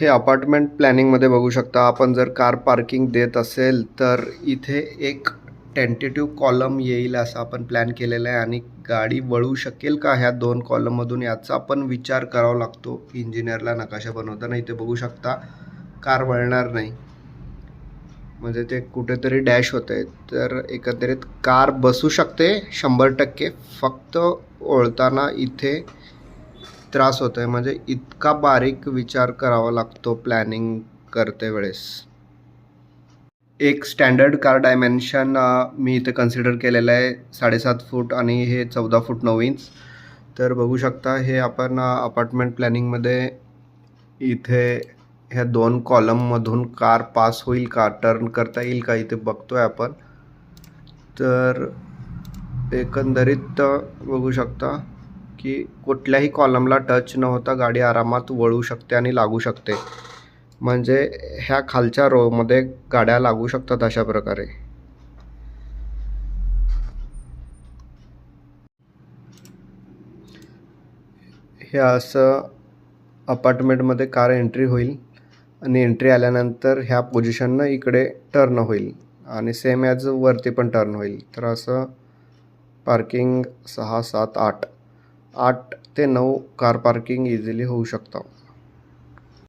हे अपार्टमेंट प्लॅनिंगमध्ये बघू शकता आपण. जर कार पार्किंग देत असेल तर इथे एक टेंटेटिव्ह कॉलम येईल असं आपण प्लॅन केलेलं आहे, आणि गाडी वळू शकेल का ह्या 2 कॉलममधून याचा आपण विचार करावा लागतो इंजिनियरला नकाशा बनवताना. इथे बघू शकता कार वळणार नाही, म्हणजे ते कुठेतरी डॅश होते. तर एकंदरीत कार बसू शकते 100%, फक्त ओळताना इथे त्रास होतोय. म्हणजे इतका बारीक विचार करावा लागतो प्लॅनिंग करते वेळेस. एक स्टँडर्ड कार डायमेन्शन मी इथे कन्सिडर केलेलं आहे 7.5 फूट, आणि हे 14 फूट 9 इंच. तर बघू शकता हे आपण अपार्टमेंट प्लॅनिंगमध्ये इथे ह्या 2 कॉलममधून कार पास होईल का, टर्न करता येईल का, इथे बघतोय आपण. तर एकंदरीत बघू शकता की कुठल्याही कॉलमला टच न होता गाडी आरामात वळू शकते आणि लागू शकते. म्हणजे ह्या खालच्या रोमध्ये गाड्या लागू शकतात अशा प्रकारे. हे असं अपार्टमेंटमध्ये कार एंट्री होईल, आणि एंट्री आल्यानंतर ह्या पोझिशननं इकडे टर्न होईल, आणि सेम ॲज वरती पण टर्न होईल. तर असं पार्किंग 6, 7, 8 ते 9 कार पार्किंग इझिली होऊ शकतं.